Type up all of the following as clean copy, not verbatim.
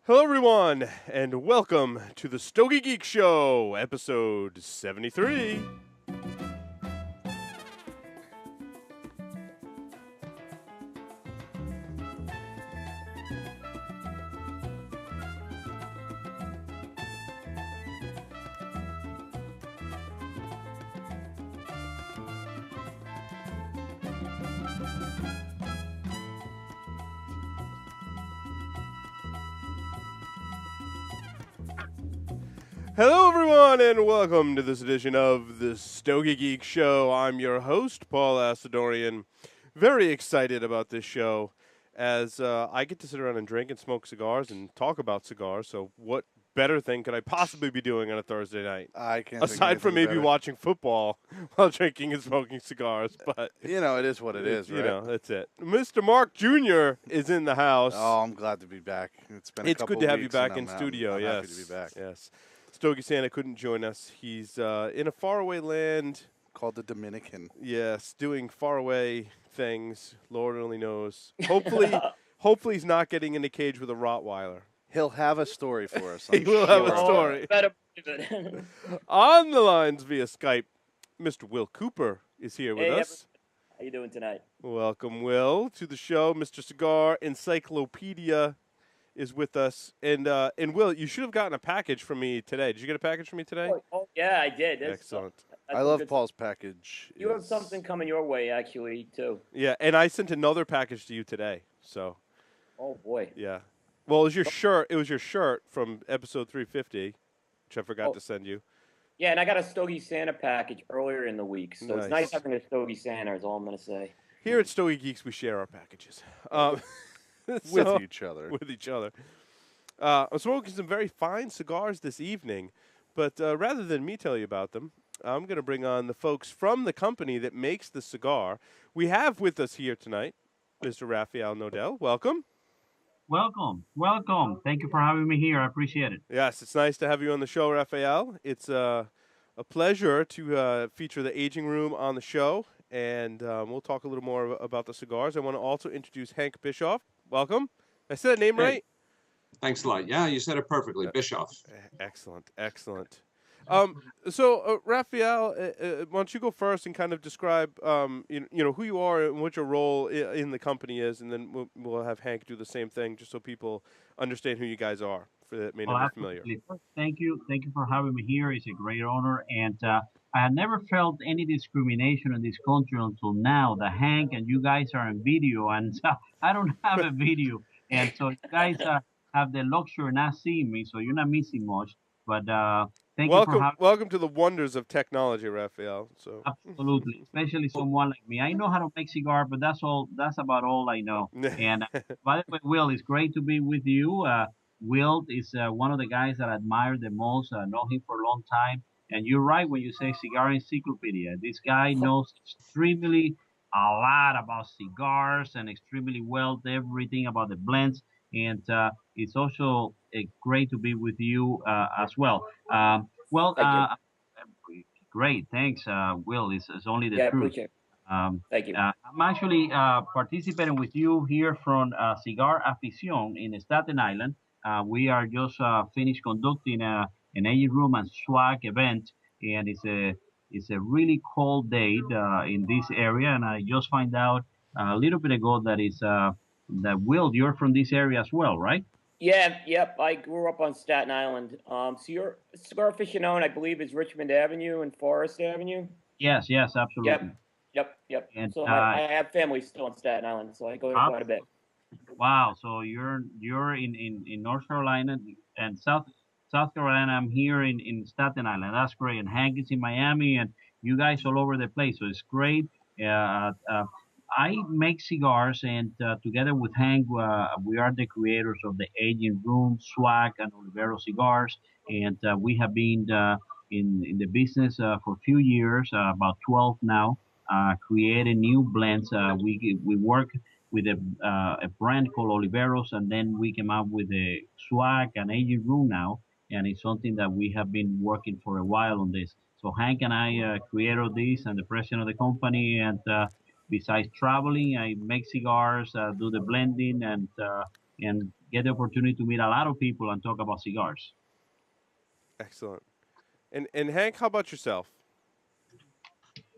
Hello, everyone, and welcome to the Stogie Geek Show, episode 73. Hello, everyone, and welcome to this edition of the Stogie Geek Show. I'm your host, Paul Asadorian. Very excited about this show as I get to sit around and drink and smoke cigars and talk about cigars. So what better thing could I possibly be doing on a Thursday night? I can't. Aside from maybe watching football while drinking and smoking cigars, but it is what it is, right? That's it. Mr. Mark Jr. is in the house. Oh, I'm glad to be back. It's been. It's good to have you back in I'm studio. I'm yes, happy to be back. Yes. Stogie Santa couldn't join us. He's in a faraway land Called the Dominican. Yes, doing faraway things. Lord only knows. Hopefully he's not getting in a cage with a Rottweiler. He'll have a story for us. He will have a story. Better believe it. On the lines via Skype, Mr. Will Cooper is here with us. How you doing tonight? Welcome, Will, to the show. Mr. Cigar Encyclopedia is with us. And Will, you should have gotten a package from me today. Did you get a package from me today? Oh yeah, I did. Excellent. I love Paul's package. You have something coming your way, actually, too. Yeah, and I sent another package to you today. So. Oh boy. Yeah. Well, it was your shirt. It was your shirt from episode 350, which I forgot to send you. Yeah, and I got a Stogie Santa package earlier in the week, so Nice. it's nice having a Stogie Santa. Is all I'm gonna say. Here at Stogie Geeks, we share our packages with each other. With each other. I'm smoking some very fine cigars this evening, but rather than me tell you about them, I'm going to bring on the folks from the company that makes the cigar. We have with us here tonight Mr. Rafael Nodal. Welcome. Welcome. Thank you for having me here. I appreciate it. Yes, it's nice to have you on the show, Rafael. It's a pleasure to feature the aging room on the show, and we'll talk a little more about the cigars. I want to also introduce Hank Bischoff. Welcome. I said that name right? Thanks a lot. Yeah, you said it perfectly. Bischoff. Excellent. So, Rafael, why don't you go first and kind of describe, who you are and what your role in the company is, and then we'll have Hank do the same thing, just so people understand who you guys are, for that may not be familiar. Thank you for having me here. It's a great honor, and I had never felt any discrimination in this country until now. The Hank and you guys are in video, and I don't have a video, and so you guys have the luxury of not seeing me, so you're not missing much. But thank you for having. Welcome to the wonders of technology, Rafael. So absolutely, especially someone like me. I know how to make cigar, but that's about all I know. And by the way, Will, it's great to be with you. Will is one of the guys that I admire the most. I know him for a long time. And you're right when you say cigar encyclopedia. This guy knows extremely a lot about cigars and extremely well everything about the blends. And it's also great to be with you as well. Great, thanks, Will. It's only the truth. Thank you. I'm actually participating with you here from Cigar Afición in Staten Island. We are just finished conducting an aging room and swag event, and it's a really cold day in this area. And I just find out a little bit ago that Will, you're from this area as well, right? Yeah, yep. I grew up on Staten Island. So your Cigar Afición, I believe, is Richmond Avenue and Forest Avenue. Yes, absolutely. Yep. And, so I have family still in Staten Island, so I go there quite a bit. Wow. So you're in North Carolina and South Carolina. I'm here in Staten Island. That's great. And Hank is in Miami, and you guys all over the place. So it's great. I make cigars, and together with Hank, we are the creators of the Aging Room, Swag, and Oliveros Cigars. And we have been in the business for a few years, about 12 now, creating new blends. We work with a brand called Oliveros, and then we came up with a Swag and Aging Room now. And it's something that we have been working for a while on this. So Hank and I created this, and the president of the company, and besides traveling, I make cigars, do the blending, and and get the opportunity to meet a lot of people and talk about cigars. Excellent. And Hank, how about yourself?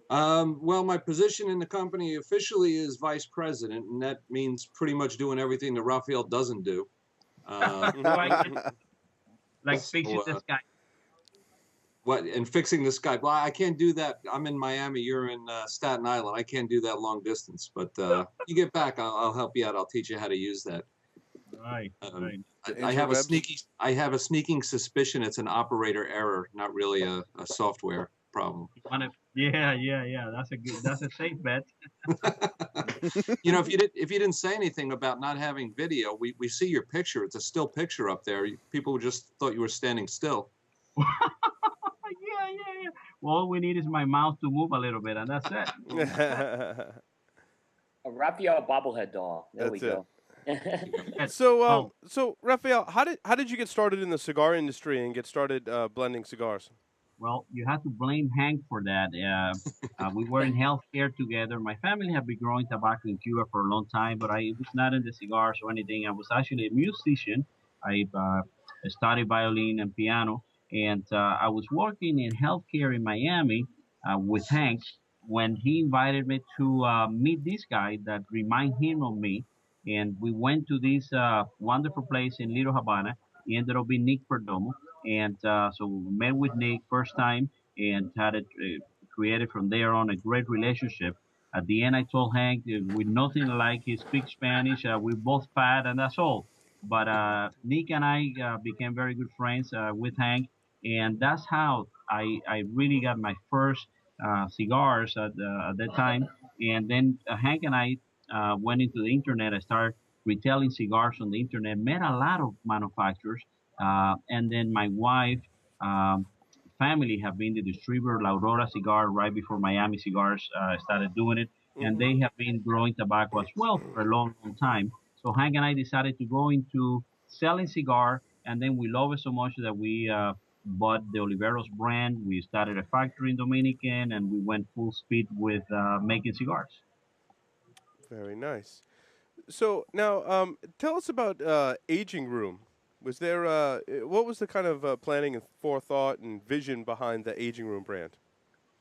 Well, my position in the company officially is vice president, and that means pretty much doing everything that Rafael doesn't do. Like fixing So, the sky. And fixing the Skype. Well, I can't do that. I'm in Miami. You're in Staten Island. I can't do that long distance. But you get back, I'll help you out. I'll teach you how to use that. Right. Right. I have a sneaking suspicion it's an operator error, not really a software problem. Yeah. That's a safe bet. You know, if you didn't say anything about not having video, we see your picture. It's a still picture up there. People just thought you were standing still. Yeah. Well, all we need is my mouth to move a little bit, and that's it. A Raphael bobblehead doll. There we go. So Rafael, how did you get started in the cigar industry and get started blending cigars? Well, you have to blame Hank for that. We were in healthcare together. My family had been growing tobacco in Cuba for a long time, but I was not into cigars or anything. I was actually a musician. I studied violin and piano, and I was working in healthcare in Miami with Hank when he invited me to meet this guy that reminded him of me. And we went to this wonderful place in Little Havana. He ended up being Nick Perdomo. And so we met with Nick first time and had it created from there on a great relationship. At the end, I told Hank, with nothing alike, he speaks Spanish. We both fat, and that's all. But Nick and I became very good friends with Hank. And that's how I really got my first cigars at that time. And then Hank and I went into the internet. I started retailing cigars on the internet, met a lot of manufacturers. And then my wife, family have been the distributor, La Aurora Cigar, right before Miami Cigars started doing it. And they have been growing tobacco as well for a long, long time. So Hank and I decided to go into selling cigar. And then we love it so much that we bought the Oliveros brand. We started a factory in Dominican, and we went full speed with making cigars. Very nice. So now, tell us about aging room. Was there what was the kind of planning and forethought and vision behind the aging room brand?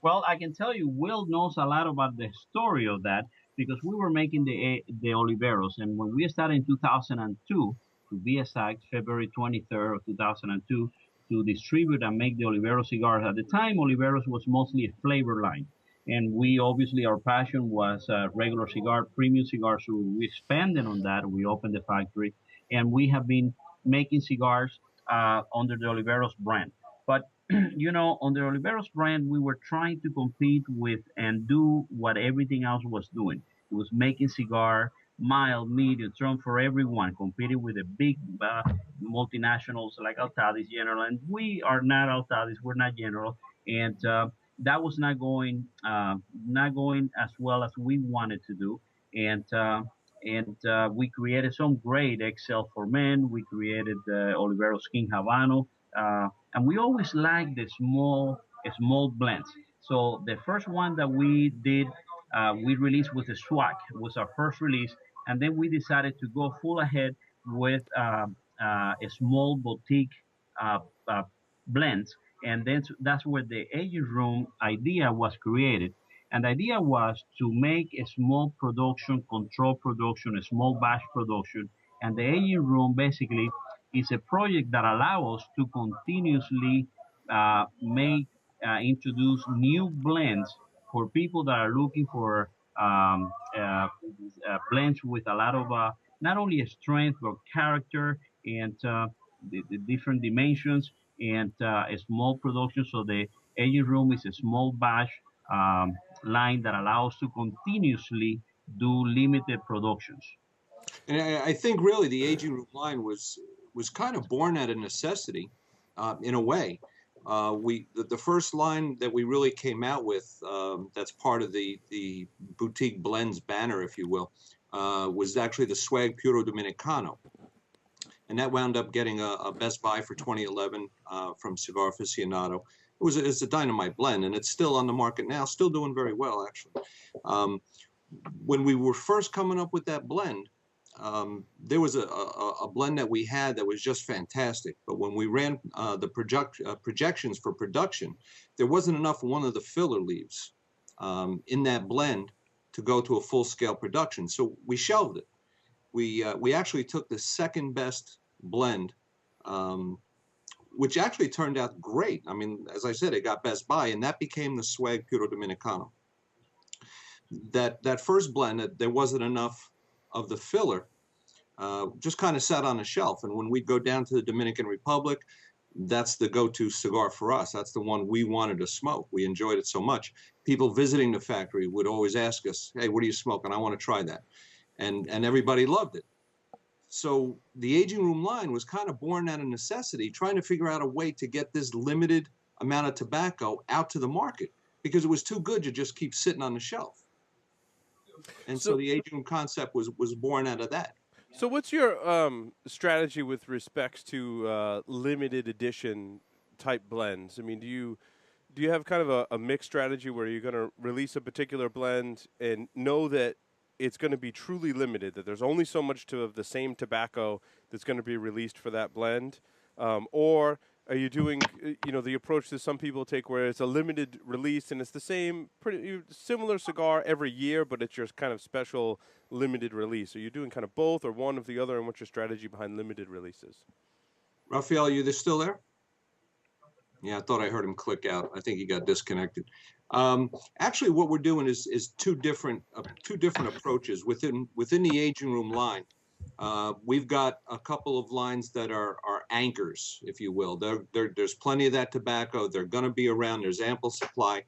Well, I can tell you, Will knows a lot about the story of that because we were making the Oliveros, and when we started in 2002, to be exact, February 23rd of 2002, to distribute and make the Oliveros cigars. At the time, Oliveros was mostly a flavor line. And we obviously, our passion was regular cigar, premium cigars. So we expanded on that. We opened the factory, and we have been making cigars under the Oliveros brand. But you know, on the Oliveros brand, we were trying to compete with and do what everything else was doing. It was making cigar, mild, medium, strong for everyone, competing with the big multinationals like Altadis, General, and we are not Altadis, we're not General, and that was not going as well as we wanted to do, and we created some great XL for men. We created the Oliveros King Habano, and we always liked the small blends. So the first one that we did, we released was the Swag, was our first release, and then we decided to go full ahead with a small boutique uh, uh, blends, and then that's where the aging room idea was created. And the idea was to make a small production, control production, a small batch production, and the aging room basically is a project that allows us to continuously make introduce new blends for people that are looking for blends with a lot of not only a strength but character and the different dimensions and a small production. So the aging room is a small batch line that allows to continuously do limited productions. And I think really the aging room line was kind of born out of necessity, in a way. The first line that we really came out with, that's part of the boutique blends banner, if you will, was actually the Swag Puro Dominicano, and that wound up getting a Best Buy for 2011 from Cigar Aficionado. It's a dynamite blend, and it's still on the market now, still doing very well actually. When we were first coming up with that blend, there was a blend that we had that was just fantastic. But when we ran the projections for production, there wasn't enough of one of the filler leaves in that blend to go to a full-scale production. So we shelved it. We actually took the second best blend, which actually turned out great. I mean, as I said, it got Best Buy, and that became the Swag Puro Dominicano. That first blend, there wasn't enough of the filler, just kind of sat on the shelf. And when we'd go down to the Dominican Republic, that's the go-to cigar for us. That's the one we wanted to smoke. We enjoyed it so much. People visiting the factory would always ask us, hey, what are you smoking? I want to try that. And everybody loved it. So the aging room line was kind of born out of necessity, trying to figure out a way to get this limited amount of tobacco out to the market, because it was too good to just keep sitting on the shelf. And so the aging room concept was born out of that. So what's your strategy with respects to limited edition type blends? I mean, do you have kind of a mixed strategy where you're going to release a particular blend and know that it's going to be truly limited, that there's only so much of the same tobacco that's going to be released for that blend? Or are you doing, the approach that some people take where it's a limited release and it's the same, pretty similar cigar every year, but it's your kind of special limited release? Are you doing kind of both or one of the other, and what's your strategy behind limited releases? Rafael, you still there? Yeah, I thought I heard him click out. I think he got disconnected. Actually, what we're doing is two different approaches within the aging room line. We've got a couple of lines that are anchors, if you will. There's plenty of that tobacco. They're going to be around. There's ample supply,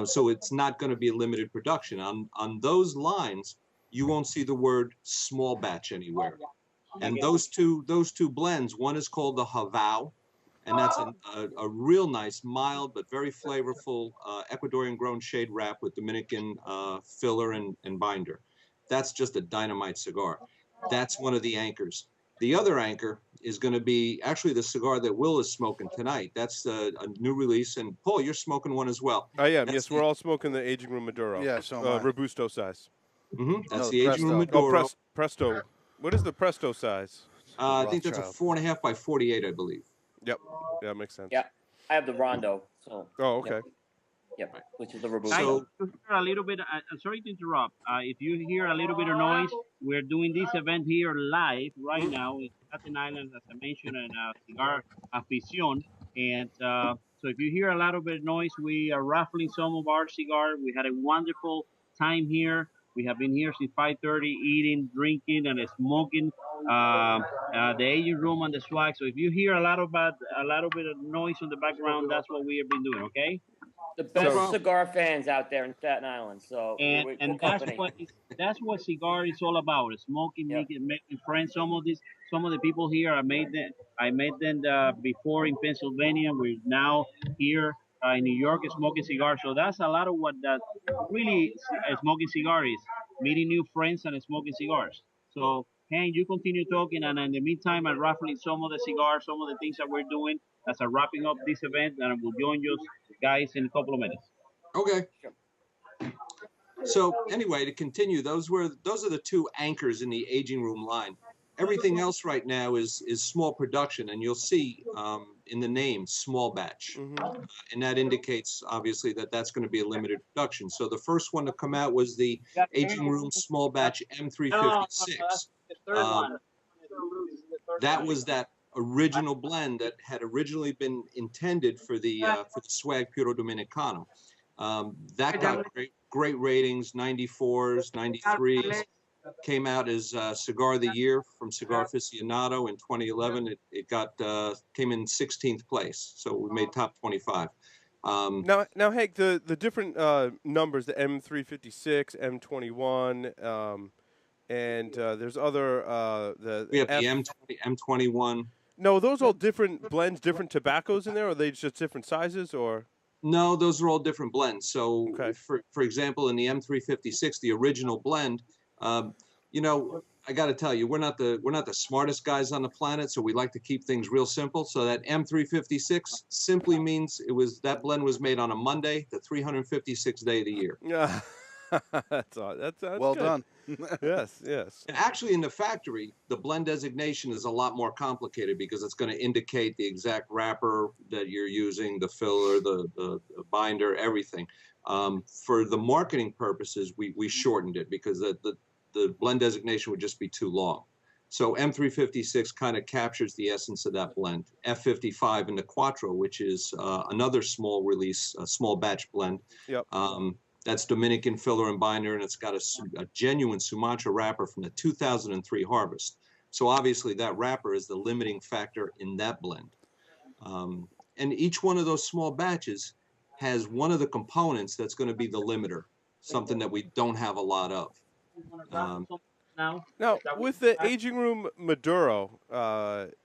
so it's not going to be a limited production. On those lines, you won't see the word small batch anywhere. And those two blends, one is called the Havao, and that's a real nice, mild but very flavorful Ecuadorian grown shade wrap with Dominican filler and binder. That's just a dynamite cigar. That's one of the anchors. The other anchor is going to be actually the cigar that Will is smoking tonight. That's a new release. And Paul, you're smoking one as well. I am. Yes, we're all smoking the aging room Maduro. Yeah, so am I. Robusto size. Mm-hmm. That's No, the aging room Presto. Maduro. Presto. What is the Presto size? I think that's a 4.5 by 48, I believe. Yep. Yeah, that makes sense. Yeah, I have the Rondo. So. Oh, okay. Yep, which is the Robusto. So- You hear a little bit. Sorry to interrupt. If you hear a little bit of noise, we're doing this event here live right now in Staten Island, as I mentioned, in Cigar Afición. And so if you hear a little bit of noise, we are raffling some of our cigars. We had a wonderful time here. We have been here since 5:30, eating, drinking, and smoking. The aging room and the swag. So if you hear a little bit of noise in the background, that's what we have been doing. Okay. The best cigar fans out there in Staten Island. So And that's what cigar is all about. Smoking, Yeah. making friends. Some of the people here I met them before in Pennsylvania. We're now here in New York smoking cigars. So that's a lot of what that really smoking cigar is: meeting new friends and smoking cigars. So Hank, you continue talking, and in the meantime, I'm raffling some of the cigars, some of the things that we're doing as a wrapping up this event, and I will join you guys in a couple of minutes. Okay. So anyway, to continue, those are the two anchors in the aging room line. Everything else right now is small production, and you'll see in the name small batch, and that indicates obviously that's going to be a limited production. So the first one to come out was the aging room small batch M356. That was that original blend that had originally been intended for the Swag Puro Dominicano. That got great ratings, 94s, 93s. Came out as Cigar of the Year from Cigar Aficionado in 2011. It came in 16th place, so we made top 25. Now, Hank, the different numbers, the M356, M21, and there's other We have the M21. No, those all different blends, different tobaccos in there, or are they just different sizes, or? No, those are all different blends. So, Okay. for example, in the M356, the original blend, I got to tell you, we're not the smartest guys on the planet, so we like to keep things real simple. So that M356 simply means that blend was made on a Monday, the 356th day of the year. Yeah. That's all. That's well good. done. Yes, yes. Actually, in the factory, the blend designation is a lot more complicated because it's going to indicate the exact wrapper that you're using, the filler, the binder, everything. For the marketing purposes, we shortened it because the blend designation would just be too long. So M356 kind of captures the essence of that blend. F55 in the Quattro, which is another small release, a small batch blend. Yep. That's Dominican filler and binder, and it's got a genuine Sumatra wrapper from the 2003 harvest. So obviously that wrapper is the limiting factor in that blend. And each one of those small batches has one of the components that's going to be the limiter, something that we don't have a lot of. Now, with the aging room Maduro,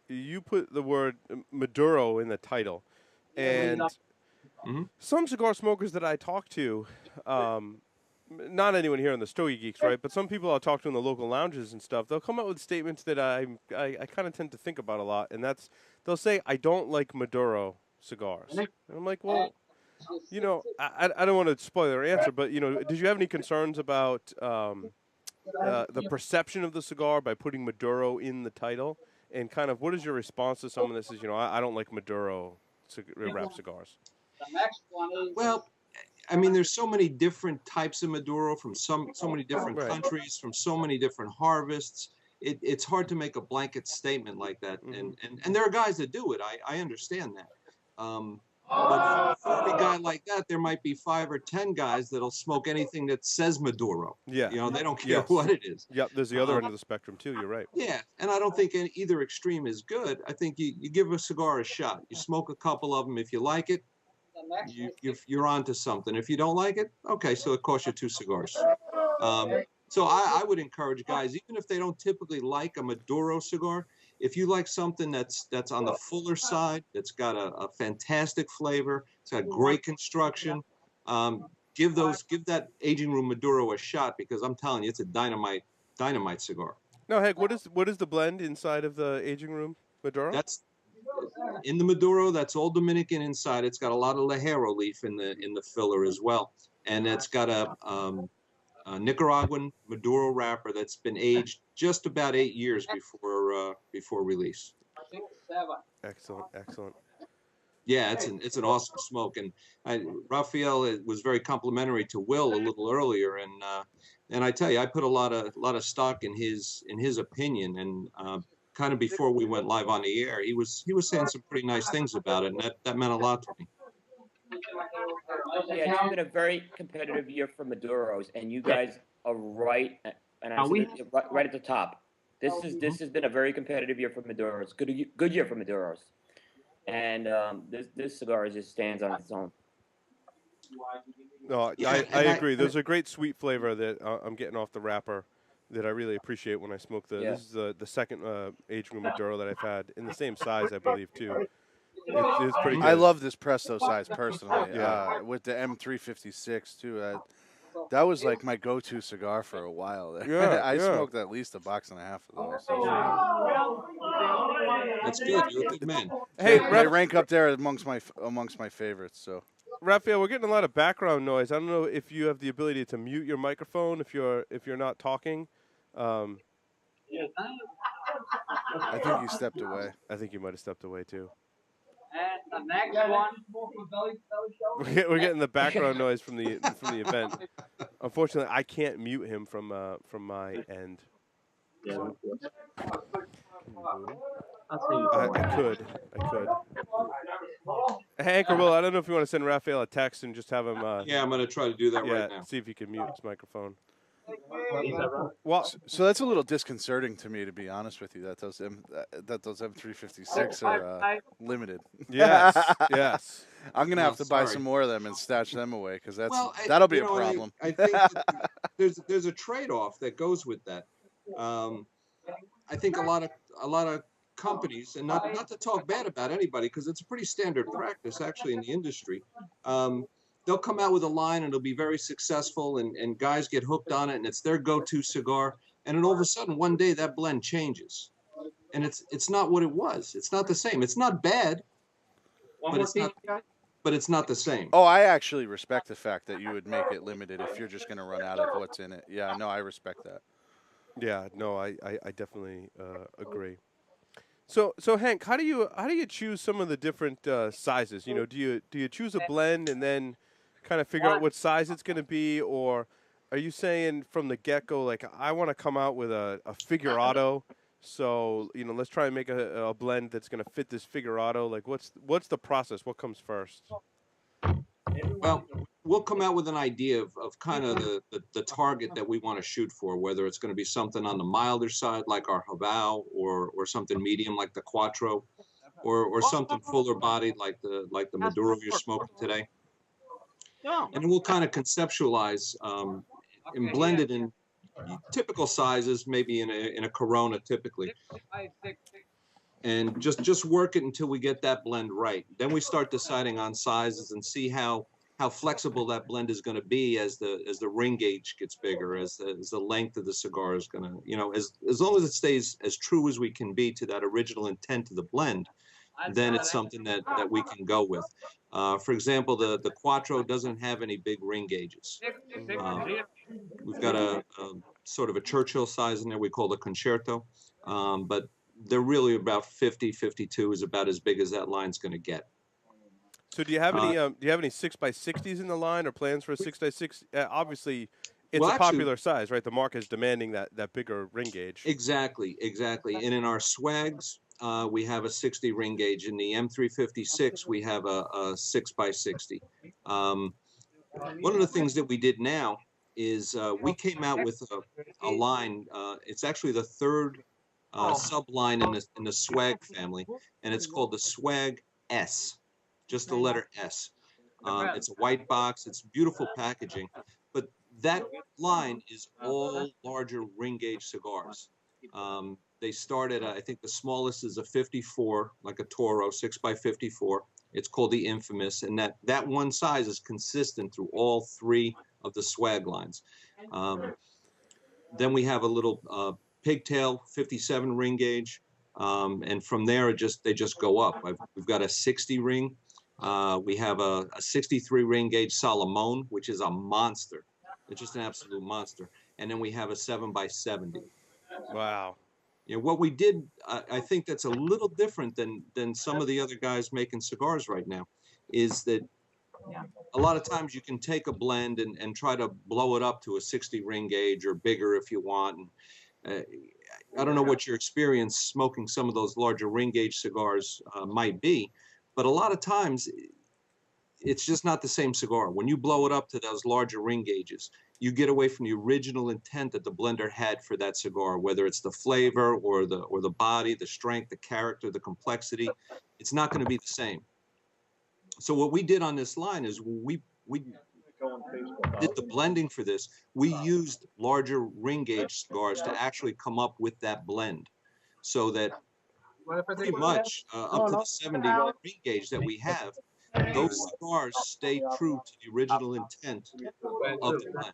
you put the word Maduro in the title, and some cigar smokers that I talk to, not anyone here in the Stogie Geeks, right? But some people I'll talk to in the local lounges and stuff, they'll come out with statements that I kind of tend to think about a lot, and that's they'll say, "I don't like Maduro cigars." And I'm like, well, you know, I don't want to spoil their answer, but you know, did you have any concerns about the perception of the cigar by putting Maduro in the title? And kind of, what is your response to someone that says, you know, I don't like Maduro wrap cigars? Well, I mean, there's so many different types of Maduro from so many different countries, from so many different harvests. It's hard to make a blanket statement like that. And there are guys that do it. I understand that. But for every guy like that, there might be 5 or 10 guys that'll smoke anything that says Maduro. Yeah. You know, they don't care what it is. Yep, there's the other end of the spectrum, too. You're right. Yeah, and I don't think either extreme is good. I think you give a cigar a shot. You smoke a couple of them. If you like it, you're on to something. If you don't like it, okay, so it costs you 2 cigars. So I would encourage guys, even if they don't typically like a Maduro cigar, if you like something that's on the fuller side, that's got a fantastic flavor, it's got great construction, give that aging room Maduro a shot, because I'm telling you, it's a dynamite cigar. No, heck, what is the blend inside of the aging room Maduro? That's in the Maduro. That's all Dominican inside. It's got a lot of Lajero leaf in the filler as well, and it's got a Nicaraguan Maduro wrapper that's been aged just about 8 years before release. Excellent. Yeah, it's an awesome smoke, and Rafael was very complimentary to Will a little earlier, and I tell you, I put a lot of stock in his opinion, and kind of before we went live on the air, he was saying some pretty nice things about it, and that meant a lot to me. Yeah, it's been a very competitive year for Maduros, and you guys are right, and I said it right at the top. This has been a very competitive year for Maduros. Good year for Maduros, and this cigar just stands on its own. No, I agree. There's a great sweet flavor that I'm getting off the wrapper that I really appreciate when I smoke This is the second aged room Maduro that I've had in the same size, I believe, too. It's pretty good. I love this Presto size personally. Yeah. With the M356 too. That was like my go-to cigar for a while. Yeah, I smoked at least 1.5 boxes of those. That's good. You're a good man. Hey, they rank up there amongst my favorites. So, Rafael, we're getting a lot of background noise. I don't know if you have the ability to mute your microphone if you're not talking. I think you stepped away. I think you might have stepped away too. And the next one. We're getting the background noise from the event. Unfortunately, I can't mute him from my end. So. I could. Hank or Will, I don't know if you want to send Rafael a text and just have him. Yeah, I'm going to try to do that right now. See if he can mute his microphone. Well, so that's a little disconcerting to me, to be honest with you. That those M356 are limited. Yes. I'm gonna have to buy some more of them and stash them away because that'll be a problem. I think that there's a trade-off that goes with that. I think a lot of companies, and not to talk bad about anybody, because it's a pretty standard practice actually in the industry. They'll come out with a line and it'll be very successful, and guys get hooked on it, and it's their go-to cigar. And then all of a sudden, one day that blend changes, and it's not what it was. It's not the same. It's not bad, but it's not. but it's not the same. Oh, I actually respect the fact that you would make it limited if you're just going to run out of what's in it. Yeah, no, I respect that. Yeah, no, I definitely agree. So Hank, how do you choose some of the different sizes? You know, do you choose a blend and then kind of figure out what size it's going to be, or are you saying from the get go, like, I want to come out with a figurado, so you know, let's try and make a blend that's going to fit this figurado? Like, what's the process? What comes first? Well, we'll come out with an idea of kind of the target that we want to shoot for, whether it's going to be something on the milder side like our Havao, or something medium like the Quattro, or something fuller bodied like the Maduro you're smoking today. And then we'll kind of conceptualize and blend it in typical sizes, maybe in a Corona typically, and just work it until we get that blend right. Then we start deciding on sizes and see how flexible that blend is going to be as the ring gauge gets bigger, as the length of the cigar is going to, you know, as long as it stays as true as we can be to that original intent of the blend, then it's something that we can go with. For example, the Quattro doesn't have any big ring gauges. We've got a sort of a Churchill size in there we call the Concerto, but they're really about 50, 52 is about as big as that line's going to get. So do you have any 6x60s in the line, or plans for a 6x6? Obviously, it's a popular size, right? The market is demanding that bigger ring gauge. Exactly. And in our swags, we have a 60 ring gauge. In the M356, we have a 6x60. One of the things that we did now is we came out with a line. It's actually the third sub-line in the swag family, and it's called the Swag S. Just the letter S. It's a white box. It's beautiful packaging. But that line is all larger ring gauge cigars. They start at, I think the smallest is a 54, like a Toro, 6x54. It's called the Infamous. And that one size is consistent through all three of the swag lines. Then we have a little pigtail 57 ring gauge. And from there, they just go up. We've got a 60 ring. We have a 63 ring gauge Salomon, which is a monster. It's just an absolute monster. And then we have a 7x70. Wow. You know, what we did, I think that's a little different than some of the other guys making cigars right now, is that a lot of times you can take a blend and try to blow it up to a 60 ring gauge or bigger if you want. And, I don't know what your experience smoking some of those larger ring gauge cigars might be, but a lot of times it's just not the same cigar. When you blow it up to those larger ring gauges, you get away from the original intent that the blender had for that cigar, whether it's the flavor or the body, the strength, the character, the complexity. It's not going to be the same. So what we did on this line is we did the blending for this. We used larger ring gauge cigars to actually come up with that blend, so that pretty much up to the 70 ring gauge that we have, those cigars stay true to the original intent of the blend.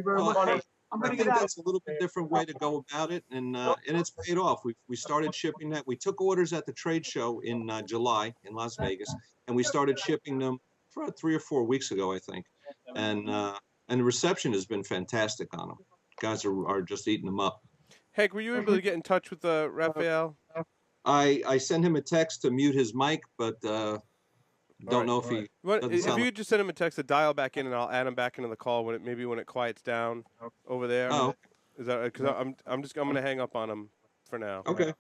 Well, I think that's a little bit different way to go about it, and it's paid off. We started shipping that. We took orders at the trade show in July in Las Vegas, and we started shipping them for 3 or 4 weeks ago, I think. And the reception has been fantastic on them. Guys are just eating them up. Hank, were you able to get in touch with Rafael? I sent him a text to mute his mic, but don't know if he. If you could just send him a text to dial back in, and I'll add him back into the call when it quiets down over there. Oh, is that because I'm going to hang up on him for now? Okay.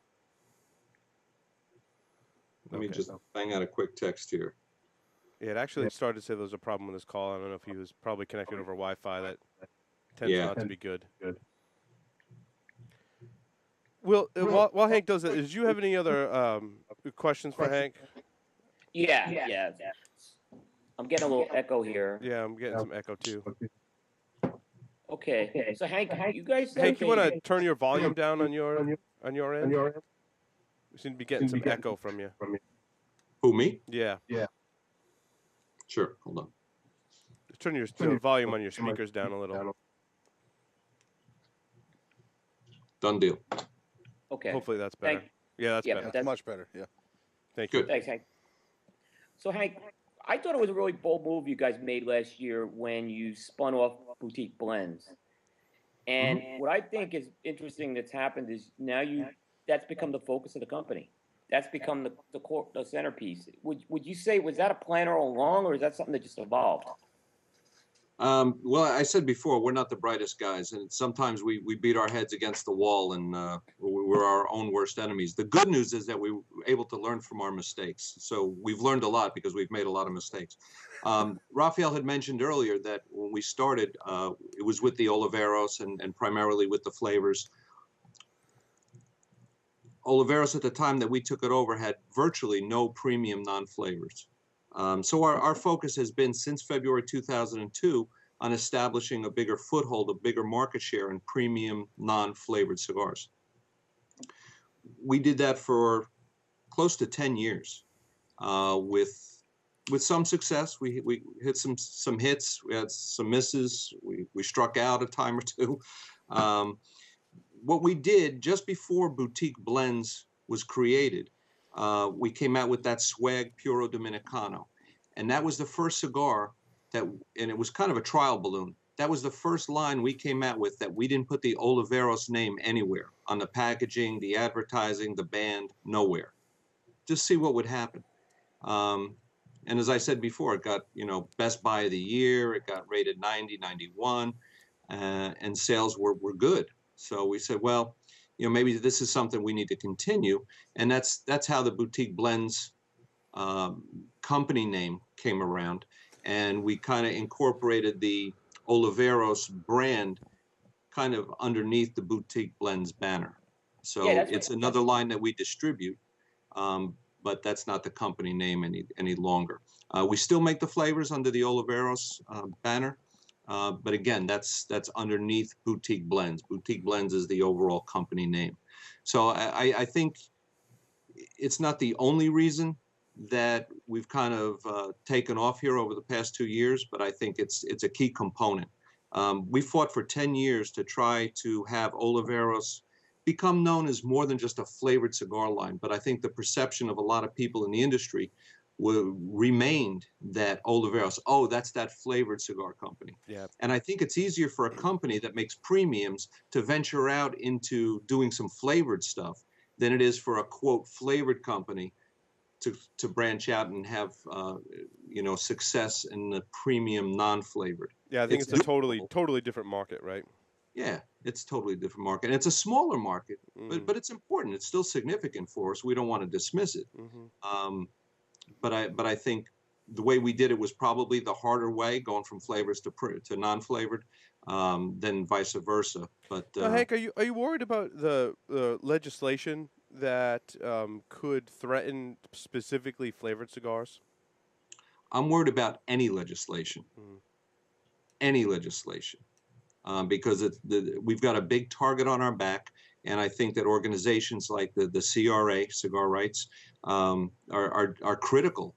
Let me just bang out a quick text here. Yeah, it actually started to say there was a problem with his call. I don't know if he was probably connected over Wi-Fi. That tends not to be good. Well, while Hank does that, did you have any other questions for Hank? Yeah. I'm getting a little echo here. Yeah, I'm getting some echo too. Okay. So Hank, you guys. Hank, you want to turn your volume down on your end? We seem to be getting some echo from you. Who, me? Yeah. Sure. Hold on. Just turn your volume on your speakers down a little. Done deal. Okay. Hopefully that's better. Yeah, that's better. That's much better. Yeah. Thank you. Good. Thanks, Hank. So Hank, I thought it was a really bold move you guys made last year when you spun off Boutique Blends. And what I think is interesting that's happened is now that's become the focus of the company. That's become the centerpiece. Would you say, was that a plan all along, or is that something that just evolved? Well, I said before, we're not the brightest guys, and sometimes we beat our heads against the wall, and we're our own worst enemies. The good news is that we were able to learn from our mistakes. So we've learned a lot because we've made a lot of mistakes. Rafael had mentioned earlier that when we started, it was with the Oliveros and primarily with the flavors. Oliveros at the time that we took it over had virtually no premium non-flavors. So our focus has been since February 2002 on establishing a bigger foothold, a bigger market share in premium non-flavored cigars. We did that for close to 10 years with some success. We hit some hits, we had some misses, we struck out a time or two. What we did just before Boutique Blends was created, we came out with that Swag Puro Dominicano. And that was the first cigar and it was kind of a trial balloon. That was the first line we came out with that we didn't put the Oliveros name anywhere, on the packaging, the advertising, the band, nowhere. Just see what would happen. And as I said before, it got, Best Buy of the Year, it got rated 90, 91, and sales were good. So we said, well, maybe this is something we need to continue. And that's how the Boutique Blends company name came around. And we kind of incorporated the Oliveros brand kind of underneath the Boutique Blends banner. So it's another line that we distribute, but that's not the company name any longer. We still make the flavors under the Oliveros banner. But again, that's underneath Boutique Blends. Boutique Blends is the overall company name. So I think it's not the only reason that we've kind of taken off here over the past 2 years, but I think it's a key component. We fought for 10 years to try to have Oliveros become known as more than just a flavored cigar line, but I think the perception of a lot of people in the industry remained that Oliveros, that's that flavored cigar company. Yeah. And I think it's easier for a company that makes premiums to venture out into doing some flavored stuff than it is for a, quote, flavored company to branch out and have, success in the premium non-flavored. Yeah, I think it's a totally different market, right? Yeah, it's a totally different market. And it's a smaller market, but it's important. It's still significant for us. We don't want to dismiss it. Mm-hmm. But I think the way we did it was probably the harder way, going from flavors to non-flavored, than vice versa. But Hank, are you worried about the legislation that could threaten specifically flavored cigars? I'm worried about any legislation. Any legislation. Because we've got a big target on our back, and I think that organizations like the CRA, Cigar Rights, are critical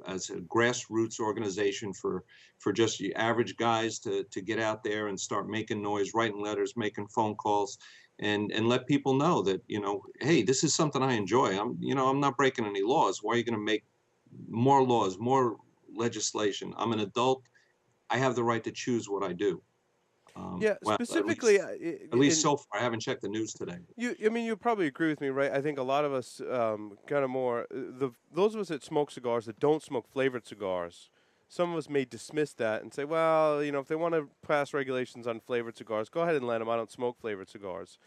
as a grassroots organization for just the average guys to get out there and start making noise, writing letters, making phone calls, and let people know that, hey, this is something I enjoy. I'm not breaking any laws. Why are you going to make more laws, more legislation? I'm an adult. I have the right to choose what I do. Specifically, at least so far. I haven't checked the news today. You probably agree with me, right? I think a lot of us kind of more those of us that smoke cigars that don't smoke flavored cigars. Some of us may dismiss that and say, well, if they want to pass regulations on flavored cigars, go ahead and let them. I don't smoke flavored cigars,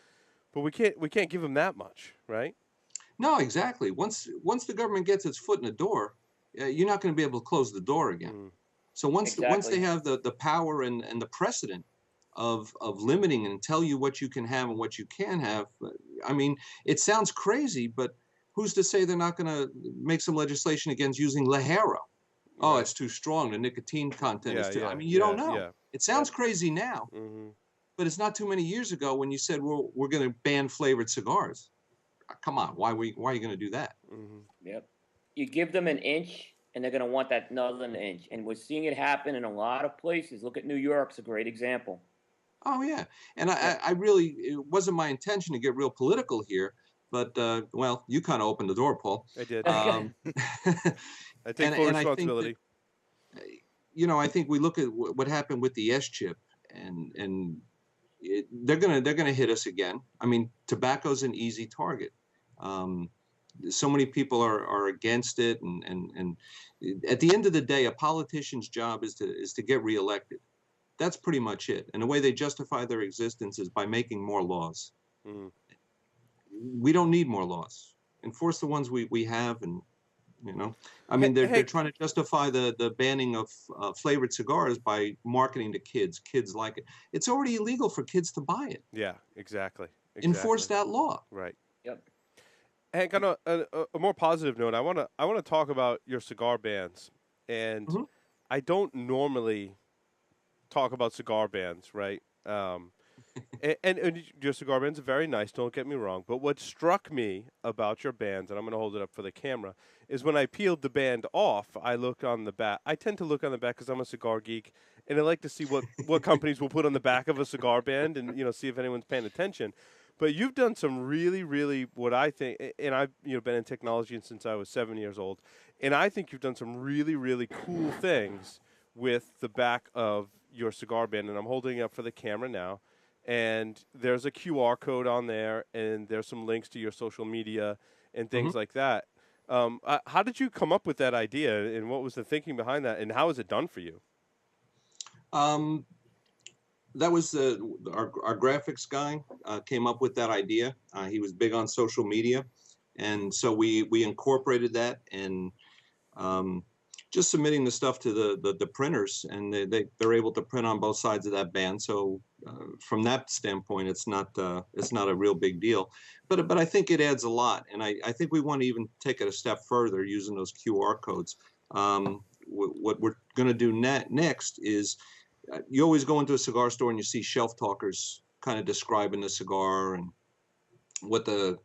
but we can't give them that much, right? No, exactly. Once the government gets its foot in the door, you're not going to be able to close the door again. So once they have the power and the precedent of limiting and tell you what you can have and what you can't have, it sounds crazy, but who's to say they're not going to make some legislation against using Ligero? Oh, right. It's too strong. The nicotine content is too. You don't know. Yeah. It sounds crazy now, but it's not too many years ago when you said we're going to ban flavored cigars. Come on, why are you going to do that? Yep. You give them an inch, and they're going to want that another inch. And we're seeing it happen in a lot of places. Look at New York; it's a great example. Oh yeah, and I really, it wasn't my intention to get real political here, but well, you kind of opened the door, Paul. I did. Um, I take full responsibility. I think that, I think we look at what happened with the S chip, and they're gonna hit us again. I mean, tobacco's an easy target. So many people are against it, and at the end of the day, a politician's job is to get reelected. That's pretty much it. And the way they justify their existence is by making more laws. Mm. We don't need more laws. Enforce the ones we have, and I mean, they're trying to justify the banning of flavored cigars by marketing to kids. Kids like it. It's already illegal for kids to buy it. Yeah, exactly. Enforce that law. Right. Yep. Hank, on a more positive note, I want to talk about your cigar bans, and I don't normally talk about cigar bans, right? And your cigar bands are very nice. Don't get me wrong, but what struck me about your bands, and I'm going to hold it up for the camera, is when I peeled the band off, I look on the back. I tend to look on the back because I'm a cigar geek, and I like to see what companies will put on the back of a cigar band, and see if anyone's paying attention. But you've done some really, really what I think, and I've been in technology since I was 7 years old, and I think you've done some really, really cool things with the back of your cigar band, and I'm holding it up for the camera now. And there's a QR code on there, and there's some links to your social media and things like that. How did you come up with that idea, and what was the thinking behind that, and how is it done for you? That was our graphics guy came up with that idea. He was big on social media, and so we incorporated that, and just submitting the stuff to the printers, and they're able to print on both sides of that band. So from that standpoint, it's not a real big deal. But I think it adds a lot, and I think we want to even take it a step further using those QR codes. What we're going to do next is, you always go into a cigar store and you see shelf talkers kind of describing the cigar and what the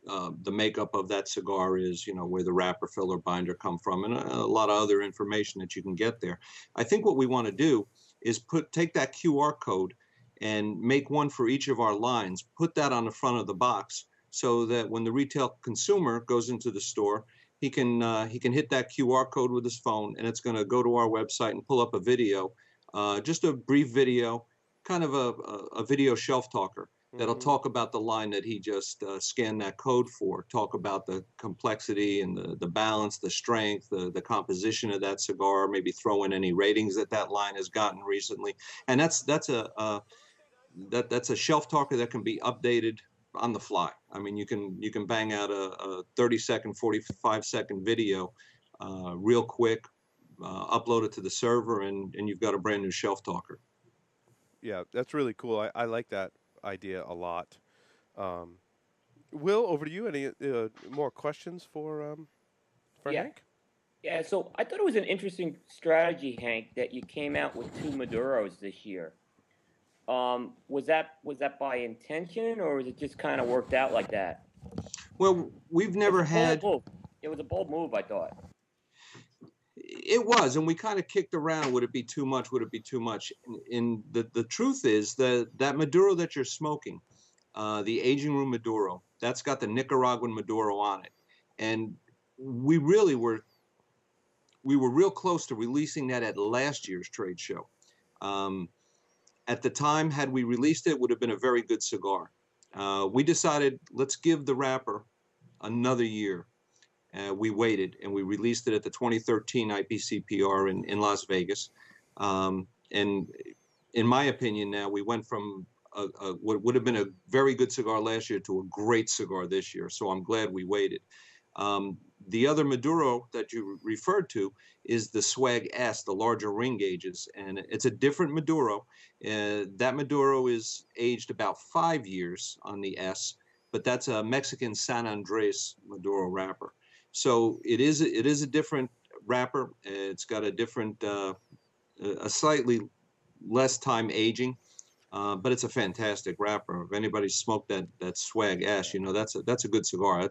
makeup of that cigar is, where the wrapper, filler, binder come from, and a lot of other information that you can get there. I think what we want to do is take that QR code and make one for each of our lines, put that on the front of the box, so that when the retail consumer goes into the store, he can hit that QR code with his phone, and it's going to go to our website and pull up a video. Just a brief video, kind of a video shelf talker that'll talk about the line that he just scanned that code for, talk about the complexity and the balance, the strength, the composition of that cigar, maybe throw in any ratings that line has gotten recently. And that's a shelf talker that can be updated on the fly. I mean, you can bang out a 30-second, 45-second video real quick, upload it to the server, and you've got a brand new shelf talker. Yeah, that's really cool. I like that idea a lot. Will, over to you. Any more questions for Hank? Yeah, so I thought it was an interesting strategy, Hank, that you came out with 2 Maduros this year. Was that by intention, or was it just kind of worked out like that? Well, we've never had. It was a bold move, I thought. It was, and we kind of kicked around. Would it be too much? Would it be too much? And the truth is that Maduro that you're smoking, the aging room Maduro, that's got the Nicaraguan Maduro on it, and we were real close to releasing that at last year's trade show. At the time, had we released it, it would have been a very good cigar. We decided, let's give the wrapper another year. We waited, and we released it at the 2013 IPCPR in Las Vegas. And in my opinion now, we went from what would have been a very good cigar last year to a great cigar this year. So I'm glad we waited. The other Maduro that you referred to is the Swag S, the larger ring gauges, and it's a different Maduro. That Maduro is aged about 5 years on the S, but that's a Mexican San Andres Maduro wrapper. So it is a different wrapper. It's got a different, a slightly less time aging, but it's a fantastic wrapper. If anybody's smoked that Swag S, that's a good cigar.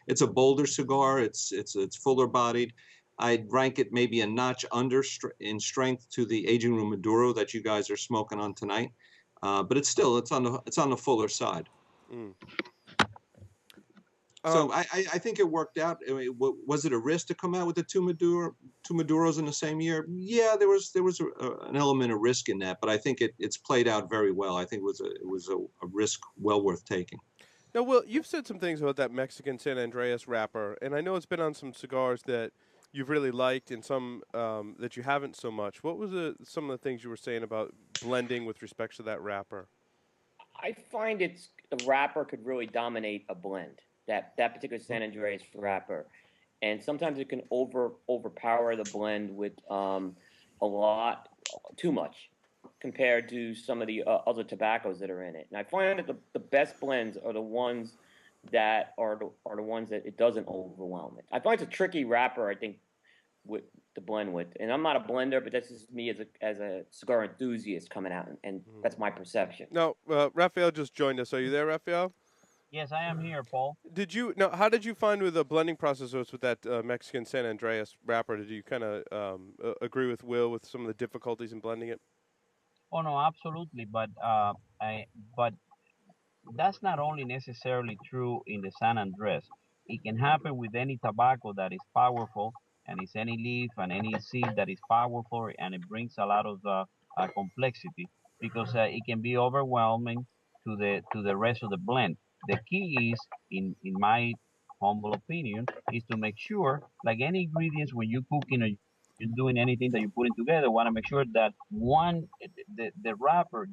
It's a bolder cigar. It's fuller bodied. I'd rank it maybe a notch under in strength to the aging room Maduro that you guys are smoking on tonight, but it's on the fuller side. So I think it worked out. I mean, was it a risk to come out with the two Maduros in the same year? Yeah, there was an element of risk in that, but I think it's played out very well. I think it was a risk well worth taking. Now, Will, you've said some things about that Mexican San Andreas wrapper, and I know it's been on some cigars that you've really liked and some that you haven't so much. What was some of the things you were saying about blending with respect to that wrapper? I find a wrapper could really dominate a blend. That particular San Andreas wrapper, and sometimes it can overpower the blend with a lot too much compared to some of the other tobaccos that are in it. And I find that the best blends are the ones that are the ones that it doesn't overwhelm it. I find it's a tricky wrapper, I think, to blend with. And I'm not a blender, but that's just me as a cigar enthusiast coming out, and that's my perception. Now, Rafael just joined us. Are you there, Rafael? Yes, I am here, Paul. How did you find with the blending process with that Mexican San Andreas wrapper? Did you kind of agree with Will with some of the difficulties in blending it? Oh no, absolutely. But that's not only necessarily true in the San Andres. It can happen with any tobacco that is powerful, and it's any leaf and any seed that is powerful, and it brings a lot of complexity because it can be overwhelming to the rest of the blend. The key is, in my humble opinion, is to make sure, like any ingredients, when you're cooking or you're doing anything that you're putting together, want to make sure that the wrapper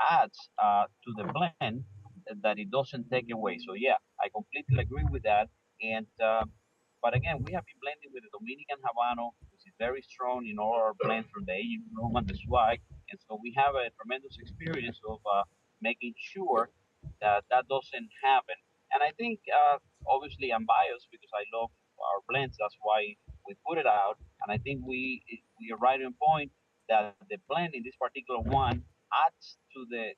adds to the blend, that it doesn't take away. So yeah, I completely agree with that. And but again, we have been blending with the Dominican Habano, which is very strong in all our blends from the aging room and the swag, and so we have a tremendous experience of making sure that doesn't happen. And I think, obviously, I'm biased because I love our blends. That's why we put it out. And I think we are right on point that the blend in this particular one adds to the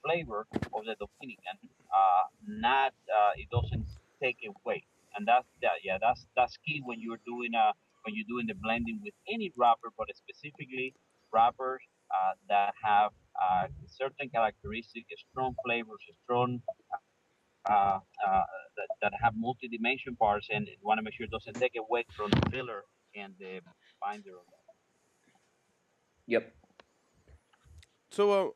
flavor of the Dominican. Not it doesn't take away. And that's key when you're doing the blending with any wrapper, but specifically wrappers that have certain characteristics, strong flavors, strong that have multi-dimension parts, and want to make sure it doesn't take away from the filler and the binder of that. Yep. So,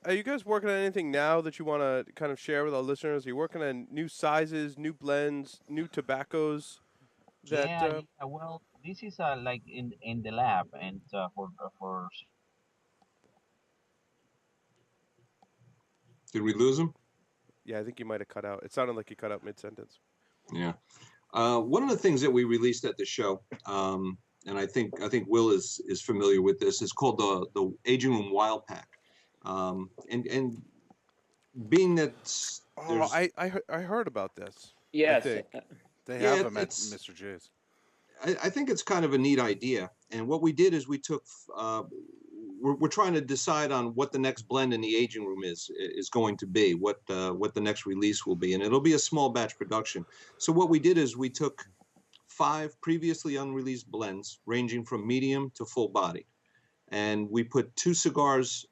are you guys working on anything now that you want to kind of share with our listeners? Are you working on new sizes, new blends, new tobaccos? Well, this is like in the lab, and for. Did we lose him? Yeah, I think you might have cut out. It sounded like you cut out mid-sentence. Yeah. One of the things that we released at the show, and I think Will is familiar with this, is called the Aging Room Wild Pack. And being that I heard about this. Yes. They have them at Mr. J's. I think it's kind of a neat idea. And what we did is we took we're trying to decide on what the next blend in the aging room is going to be, what the next release will be, and it'll be a small batch production. So what we did is we took 5 previously unreleased blends ranging from medium to full body, and we put 2 cigars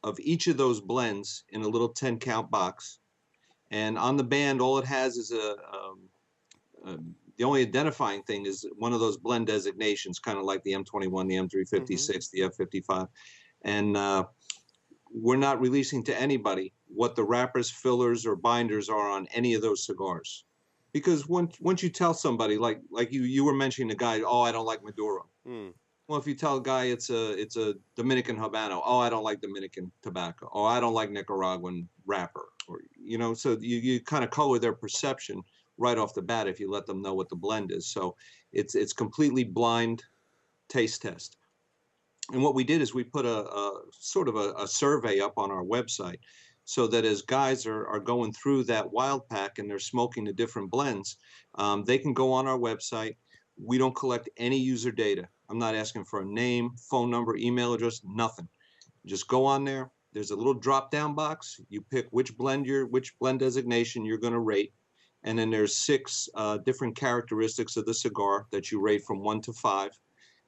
of each of those blends in a little 10-count box, and on the band all it has is the only identifying thing is one of those blend designations, kind of like the M21, the M356, the F55. And we're not releasing to anybody what the wrappers, fillers, or binders are on any of those cigars. Because once you tell somebody, like you were mentioning the guy, oh, I don't like Maduro. Well, if you tell a guy it's a Dominican Habano, oh, I don't like Dominican tobacco. Oh, I don't like Nicaraguan wrapper. Or, so you kind of color their perception right off the bat if you let them know what the blend is. So it's completely blind taste test. And what we did is we put a sort of a survey up on our website so that as guys are going through that wild pack and they're smoking the different blends, they can go on our website. We don't collect any user data. I'm not asking for a name, phone number, email address, nothing. Just go on there. There's a little drop-down box. You pick which blend designation you're going to rate. And then there's 6 different characteristics of the cigar that you rate from 1 to 5.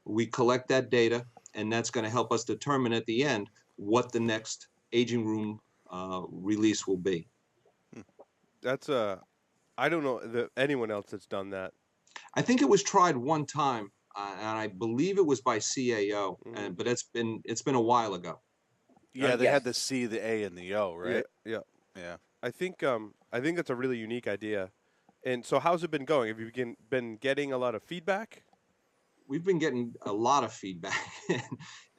We collect that data, and that's going to help us determine at the end what the next aging room release will be. That's I don't know anyone else that's done that. I think it was tried one time, and I believe it was by CAO, but it's been a while ago. Yeah, they had the C, the A, and the O, right? Yeah. I think that's a really unique idea. And so, how's it been going? Have you been getting a lot of feedback? We've been getting a lot of feedback,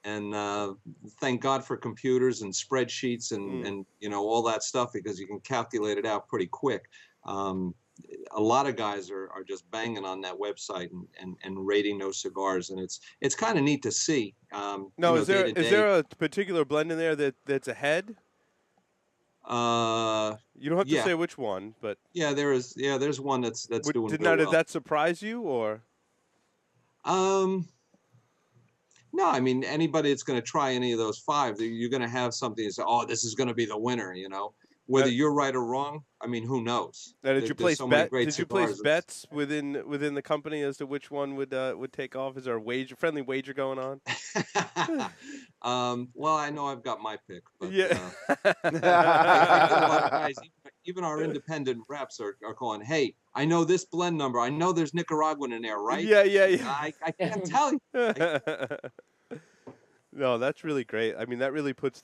and thank God for computers and spreadsheets and all that stuff, because you can calculate it out pretty quick. A lot of guys are just banging on that website and rating those cigars, and it's kind of neat to see. No, is there a particular blend in there that's ahead? You don't have to say which one, but there's one that's doing did well. Did that surprise you, or? No, I mean, anybody that's going to try any of those 5, you're going to have something and say, oh, this is going to be the winner, Whether you're right or wrong, I mean, who knows? Now, did you place bets within the company as to which one would take off? Is there a friendly wager going on? Well, I know I've got my pick, but guys, even our independent reps are calling, hey, I know this blend number. I know there's Nicaraguan in there, right? Yeah. I can't tell you. No, that's really great. I mean, that really puts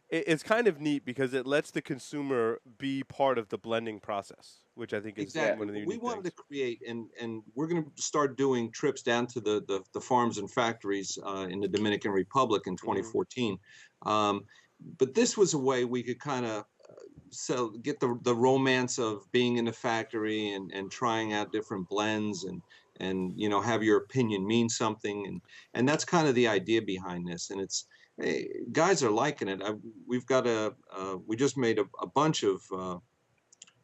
it's kind of neat because it lets the consumer be part of the blending process, which I think is one of the unique things. We wanted to create, and we're going to start doing trips down to the farms and factories in the Dominican Republic in 2014. But this was a way we could kind of get the romance of being in the factory and trying out different blends and have your opinion mean something, and that's kind of the idea behind this. And it's guys are liking it. We just made a bunch of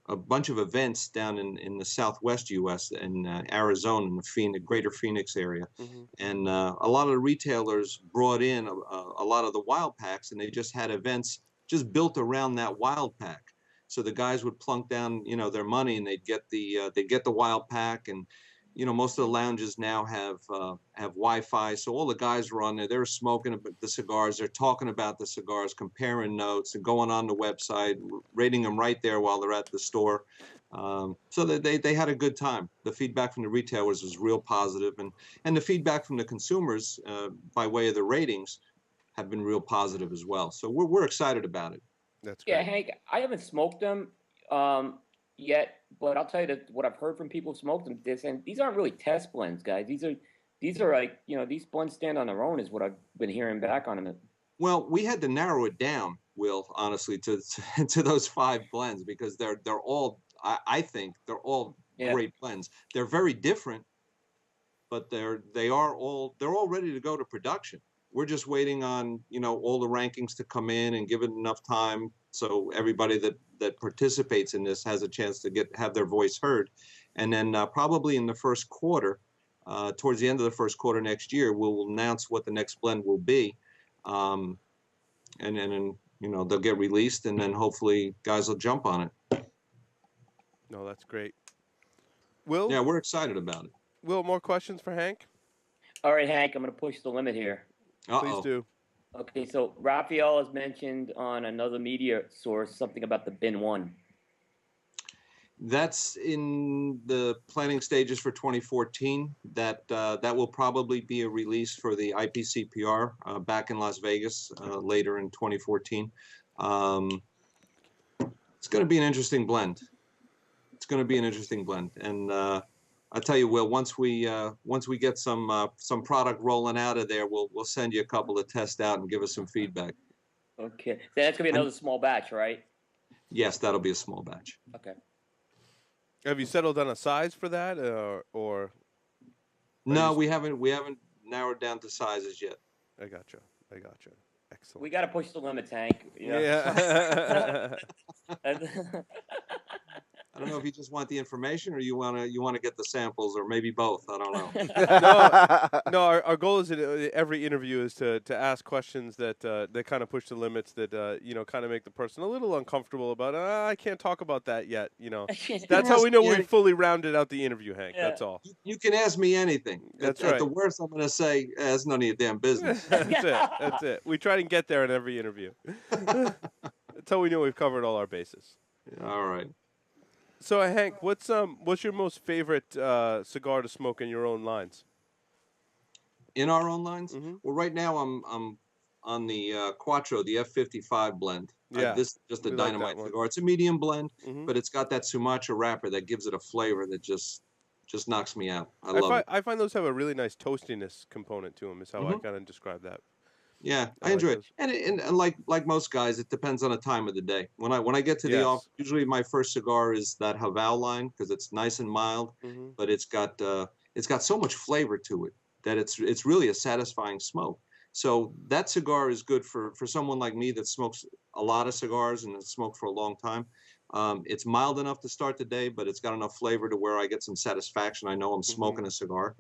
events down in the Southwest U.S. in Arizona, in the greater Phoenix area, and a lot of the retailers brought in a lot of the wild packs, and they just had events just built around that wild pack. So the guys would plunk down their money, and they'd get the wild pack. And most of the lounges now have Wi-Fi, so all the guys were on there. They're smoking the cigars. They're talking about the cigars, comparing notes, and going on the website, rating them right there while they're at the store. So they had a good time. The feedback from the retailers was real positive, and the feedback from the consumers by way of the ratings have been real positive as well. So we're excited about it. That's great. Yeah, Hank, I haven't smoked them yet, but I'll tell you that what I've heard from people who smoked them, they're saying these aren't really test blends, guys. These are like, these blends stand on their own, is what I've been hearing back on them. Well, we had to narrow it down, Will, honestly, to those 5 blends, because they're all, I think they're all great blends. They're very different, but they're all ready to go to production. We're just waiting on all the rankings to come in and give it enough time so everybody that participates in this has a chance to have their voice heard. And then probably in the first quarter, towards the end of the first quarter next year, we'll announce what the next blend will be, and then they'll get released, and then hopefully guys will jump on it. No, that's great. Will? Yeah, we're excited about it. Will, more questions for Hank? All right, Hank, I'm going to push the limit here. Please do. Okay, so Rafael has mentioned on another media source something about the bin 1. That's in the planning stages for 2014. That will probably be a release for the IPCPR back in Las Vegas later in 2014. It's going to be an interesting blend. And I'll tell you, Will, once we get some product rolling out of there, we'll send you a couple of tests out and give us some feedback. Okay, so that's gonna be another small batch, right? Yes, that'll be a small batch. Okay. Have you settled on a size for that, or? No, we haven't narrowed down to sizes yet. I gotcha. Excellent. We got to push the limits, Hank. Yeah. I don't know if you just want the information or you want to get the samples, or maybe both. I don't know. No. Our goal is in every interview is to ask questions that kind of push the limits, that kind of make the person a little uncomfortable about. I can't talk about that yet. That's how we know we fully rounded out the interview, Hank. Yeah. That's all. You can ask me anything. That's right. At the worst, I'm going to say it's none of your damn business. That's it. We try to get there in every interview. That's how we know we've covered all our bases. All right. So Hank, what's your most favorite cigar to smoke in your own lines? In our own lines? Mm-hmm. Well, right now I'm on the Quattro, the F55 blend. Yeah, this is just a we like dynamite that one. cigar. It's a medium blend, Mm-hmm. but it's got that Sumatra wrapper that gives it a flavor that just knocks me out. I love it. I find those have a really nice toastiness component to them. Is how I Mm-hmm. kind of describe that. Yeah, I like enjoy it, those. and like most guys, it depends on the time of the day. When I get to the Yes. office, usually my first cigar is that Haval line because it's nice and mild, Mm-hmm. but it's got so much flavor to it that it's really a satisfying smoke. So that cigar is good for someone like me that smokes a lot of cigars and has smoked for a long time. It's mild enough to start the day, but it's got enough flavor to where I get some satisfaction. I know I'm smoking a cigar.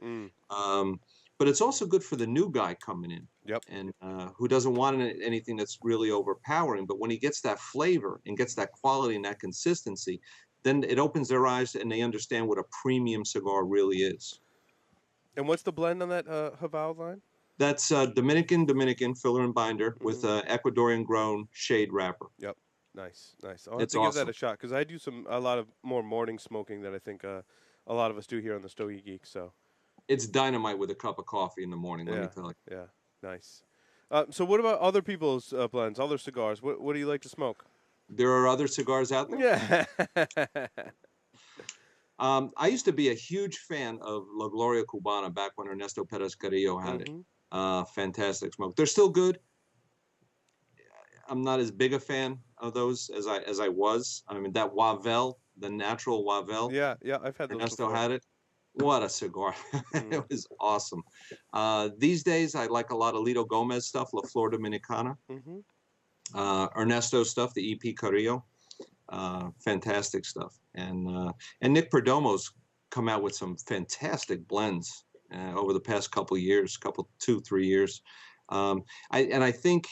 But it's also good for the new guy coming in. Yep. And who doesn't want anything that's really overpowering. But when he gets that flavor and gets that quality and that consistency, then it opens their eyes and they understand what a premium cigar really is. And what's the blend on that Haval line? That's Dominican filler and binder with Ecuadorian grown shade wrapper. Yep. Nice. I'll have to give that a shot because I do a lot of more morning smoking that I think a lot of us do here on the Stogie Geek. So it's dynamite with a cup of coffee in the morning. Let me tell you. Yeah. Nice. So what about other people's blends, other cigars? What do you like to smoke? There are other cigars out there? Yeah. I used to be a huge fan of La Gloria Cubana back when Ernesto Perez Carrillo had it. Fantastic smoke. They're still good. I'm not as big a fan of those as I was. I mean, that Wavel, the natural Wavel. Yeah, I've had those Ernesto before. had it. What a cigar. It was awesome. These days, I like a lot of Lito Gomez stuff, La Flor Dominicana. Ernesto stuff, the EP Carrillo. Fantastic stuff. And Nick Perdomo's come out with some fantastic blends over the past couple years, 2-3 years. I think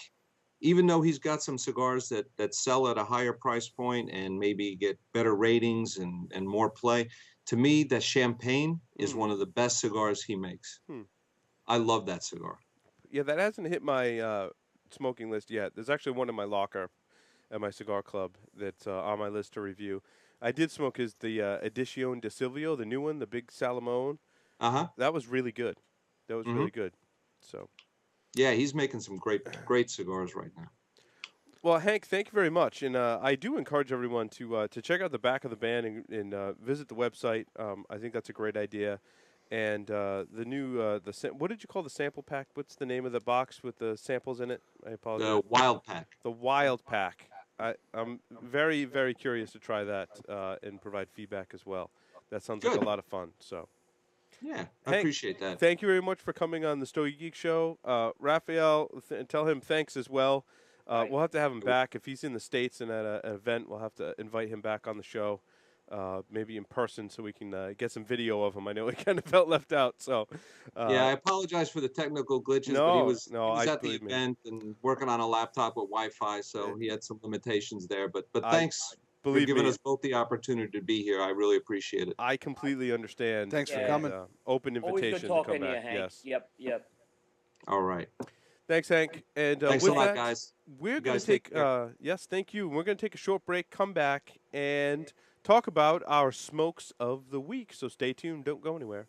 even though he's got some cigars that sell at a higher price point and maybe get better ratings and more play, to me, that Champagne is one of the best cigars he makes. I love that cigar. Yeah, that hasn't hit my smoking list yet. There's actually one in my locker at my cigar club that's on my list to review. I did smoke the Edición de Silvio, the new one, the big Salomon. That was really good. That was really good. So. Yeah, he's making some great cigars right now. Well, Hank, thank you very much, and I do encourage everyone to check out the back of the band and visit the website. I think that's a great idea, and the new what did you call the sample pack? What's the name of the box with the samples in it? I apologize. The Wild Pack. The Wild Pack. I'm very, very curious to try that and provide feedback as well. That sounds like a lot of fun. So. Yeah, I Hank, appreciate that. Thank you very much for coming on the Stogie Geek Show. Rafael, tell him thanks as well. We'll have to have him back. If he's in the States and at an event, we'll have to invite him back on the show, maybe in person so we can get some video of him. I know he kind of felt left out. So, yeah, I apologize for the technical glitches, but he was at the event and working on a laptop with Wi-Fi, so he had some limitations there. But thanks. For giving us both the opportunity to be here. I really appreciate it. I completely understand. Thanks for coming. Open invitation to come back. Yes. Yep. All right. Thanks, Hank. And thanks with a lot, that, guys. We're going to take yes, thank you. We're going to take a short break, come back, and talk about our smokes of the week. So stay tuned. Don't go anywhere.